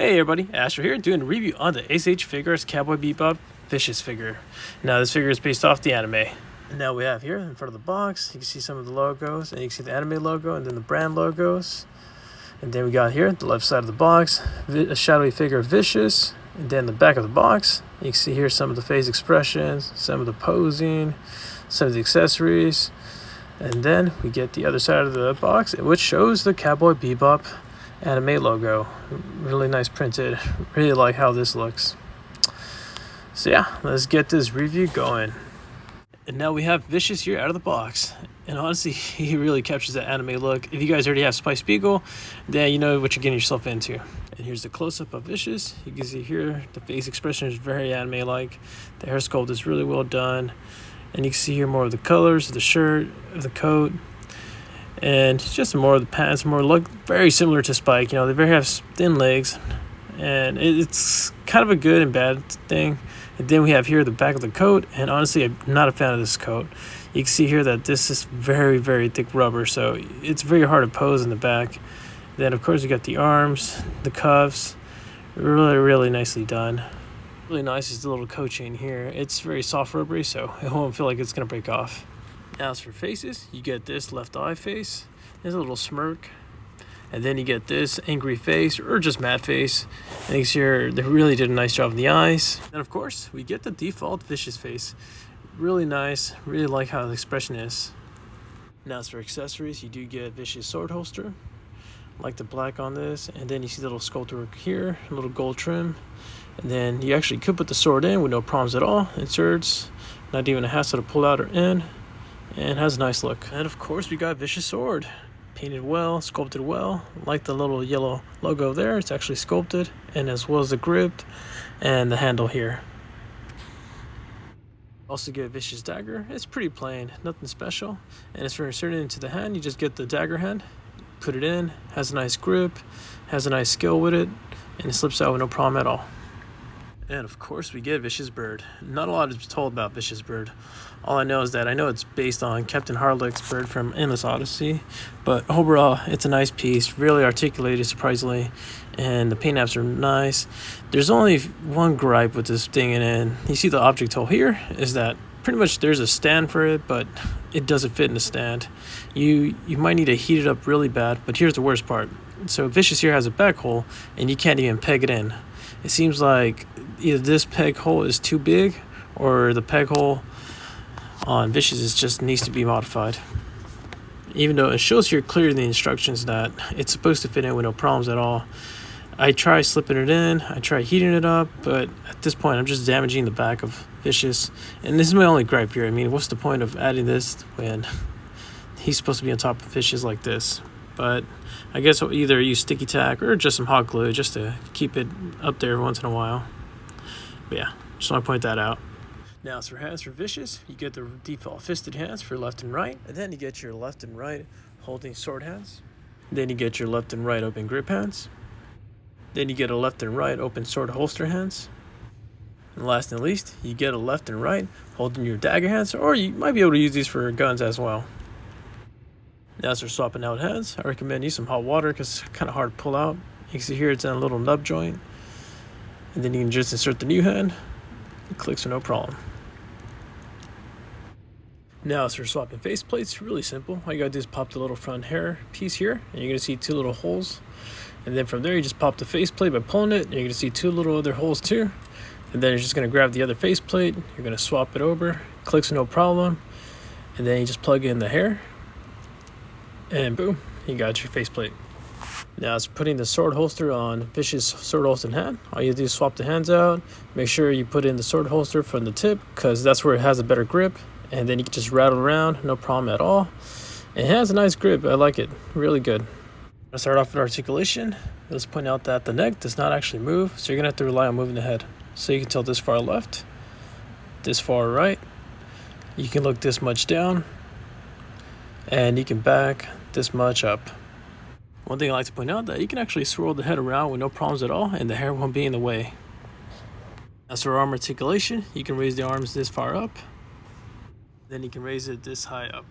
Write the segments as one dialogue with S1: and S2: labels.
S1: Hey everybody, Asher here, doing a review on the SH Figuarts Cowboy Bebop Vicious figure. Now this figure is based off the anime. And now we have here in front of the box, you can see some of the logos, and you can see the anime logo and then the brand logos. And then we got here, the left side of the box, a shadowy figure of Vicious. And then the back of the box, you can see here some of the face expressions, some of the posing, some of the accessories. And then we get the other side of the box, which shows the Cowboy Bebop anime logo. Really nice printed. Really like how this looks. So yeah, let's get this review going. And now we have Vicious here out of the box. And honestly, he really captures that anime look. If you guys already have Spice Beagle, then you know what you're getting yourself into. And here's the close-up of Vicious. You can see here the face expression is very anime-like. The hair sculpt is really well done. And you can see here more of the colors of the shirt, of the coat. And just more of the pants, more look very similar to Spike. You know, they have thin legs. And it's kind of a good and bad thing. And then we have here the back of the coat. And honestly, I'm not a fan of this coat. You can see here that this is very, very thick rubber. So it's very hard to pose in the back. Then, of course, we got the arms, the cuffs. Really, really nicely done. Really nice is the little coat chain here. It's very soft rubbery, so it won't feel like it's going to break off. Now as for faces, you get this left eye face. There's a little smirk. And then you get this angry face or just mad face. And you see here, they really did a nice job of the eyes. And of course, we get the default Vicious face. Really nice. Really like how the expression is. Now as for accessories, you do get Vicious sword holster. Like the black on this. And then you see the little sculpture work here. A little gold trim. And then you actually could put the sword in with no problems at all. Inserts. Not even a hassle to pull out or in. And has a nice look. And of course we got Vicious sword. Painted well, sculpted well. Like the little yellow logo there, it's actually sculpted. And as well as the grip and the handle here. Also get Vicious dagger. It's pretty plain, nothing special. And as for inserting it into the hand, you just get the dagger hand. Put it in, has a nice grip, has a nice skill with it, and it slips out with no problem at all. And of course we get Vicious bird. Not a lot is told about Vicious bird. All I know is that I know it's based on Captain Harlock's bird from Endless Odyssey, but overall it's a nice piece, really articulated surprisingly, and the paint apps are nice. There's only one gripe with this thing, and you see the object hole here is that pretty much there's a stand for it, but it doesn't fit in the stand. You might need to heat it up really bad, but here's the worst part. So Vicious here has a back hole, and you can't even peg it in. It seems like either this peg hole is too big, or the peg hole on Vicious just needs to be modified. Even though it shows here clearly in the instructions that it's supposed to fit in with no problems at all. I try slipping it in, I try heating it up, but at this point I'm just damaging the back of Vicious. And this is my only gripe here. I mean, what's the point of adding this when he's supposed to be on top of Vicious like this? But I guess I'll either use sticky tack or just some hot glue just to keep it up there once in a while. But yeah, just want to point that out. Now as for hands for Vicious, you get the default fisted hands for left and right. And then you get your left and right holding sword hands. Then you get your left and right open grip hands. Then you get a left and right open sword holster hands. And last and least, you get a left and right holding your dagger hands, or you might be able to use these for guns as well. Now as for swapping out hands, I recommend use some hot water because it's kind of hard to pull out. You can see here it's in a little nub joint. And then you can just insert the new hand. It clicks with no problem. Now as for swapping faceplates, really simple. All you gotta do is pop the little front hair piece here, and you're gonna see two little holes. And then from there you just pop the faceplate by pulling it, and you're gonna see two little other holes too. And then you're just gonna grab the other faceplate, you're gonna swap it over, clicks with no problem. And then you just plug in the hair. And boom, you got your faceplate. Now as putting the sword holster on Vicious sword holster hand, all you do is swap the hands out. Make sure you put in the sword holster from the tip because that's where it has a better grip. And then you can just rattle around, no problem at all. And it has a nice grip, I like it, really good. Let's start off with articulation. Let's point out that the neck does not actually move, so you're gonna have to rely on moving the head. So you can tilt this far left, this far right. You can look this much down, and you can back this much up. One thing I like to point out that you can actually swirl the head around with no problems at all, and the hair won't be in the way. As for arm articulation, you can raise the arms this far up, then you can raise it this high up.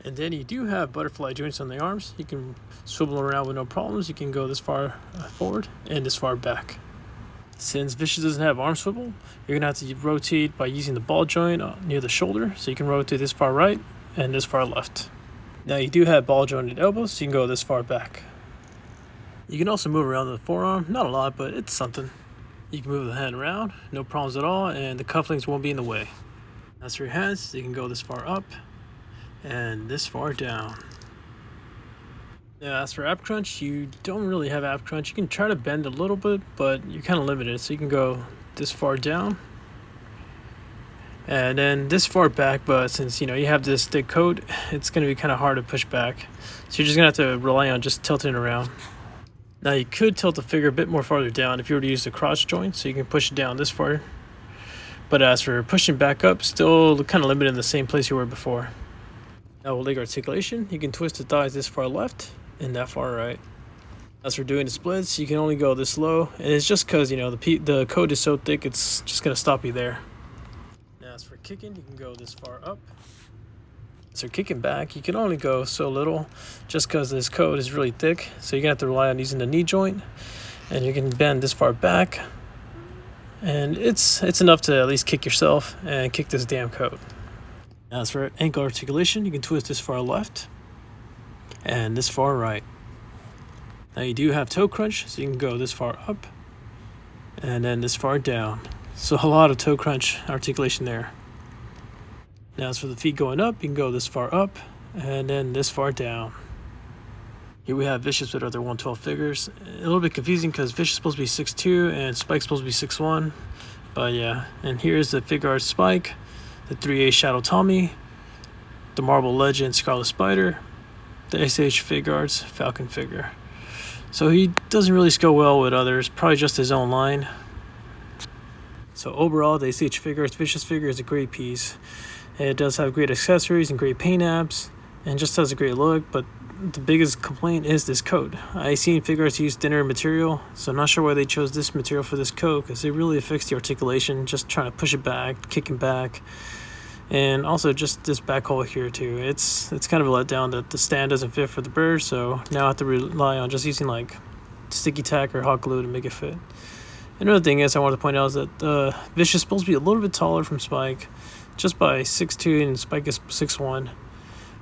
S1: And then you do have butterfly joints on the arms. You can swivel around with no problems. You can go this far forward and this far back. Since Vicious doesn't have arm swivel, you're gonna have to rotate by using the ball joint near the shoulder. So you can rotate this far right and this far left. Now you do have ball jointed elbows, so you can go this far back. You can also move around the forearm, not a lot, but it's something. You can move the hand around, no problems at all, and the cufflinks won't be in the way. As for your hands, you can go this far up and this far down. Now, as for ab crunch, you don't really have ab crunch. You can try to bend a little bit, but you're kind of limited. So you can go this far down and then this far back, but since you have this thick coat, it's going to be kind of hard to push back. So you're just going to have to rely on just tilting around. Now you could tilt the figure a bit more farther down if you were to use the crotch joint, so you can push it down this far. But as for pushing back up, still kind of limited in the same place you were before. Now with leg articulation, you can twist the thighs this far left and that far right. As for doing the splits, you can only go this low, and it's just because the coat is so thick, it's just going to stop you there. Now as for kicking, you can go this far up. So kicking back, you can only go so little just because this coat is really thick. So you're going to have to rely on using the knee joint, and you can bend this far back. And it's enough to at least kick yourself and kick this damn coat. Now as for ankle articulation, you can twist this far left and this far right. Now you do have toe crunch, so you can go this far up and then this far down. So a lot of toe crunch articulation there. Now as for the feet going up, you can go this far up and then this far down. Here we have Vicious with other 112 figures. A little bit confusing because Vicious is supposed to be 6'2" and Spike's supposed to be 6'1". But yeah, and here's the Figuarts Spike, the 3A Shadow Tommy, the Marble Legend Scarlet Spider, the SH Figuarts Falcon figure. So he doesn't really scale well with others, probably just his own line. So overall, the SH Figuarts Vicious figure is a great piece. It does have great accessories and great paint apps, and just has a great look, but the biggest complaint is this coat. I seen Figuarts use thinner material, so I'm not sure why they chose this material for this coat, because it really affects the articulation, just trying to push it back, kicking back, and also just this back hole here too. It's kind of a letdown that the stand doesn't fit for the bird, so now I have to rely on just using like sticky tack or hot glue to make it fit. Another thing is I want to point out is that Vicious is supposed to be a little bit taller from Spike, just by 6'2", and Spike is 6'1".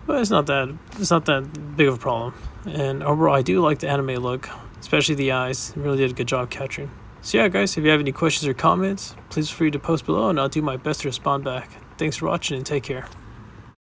S1: But it's not that big of a problem. And overall, I do like the anime look, especially the eyes. It really did a good job capturing. So yeah, guys, if you have any questions or comments, please feel free to post below, and I'll do my best to respond back. Thanks for watching, and take care.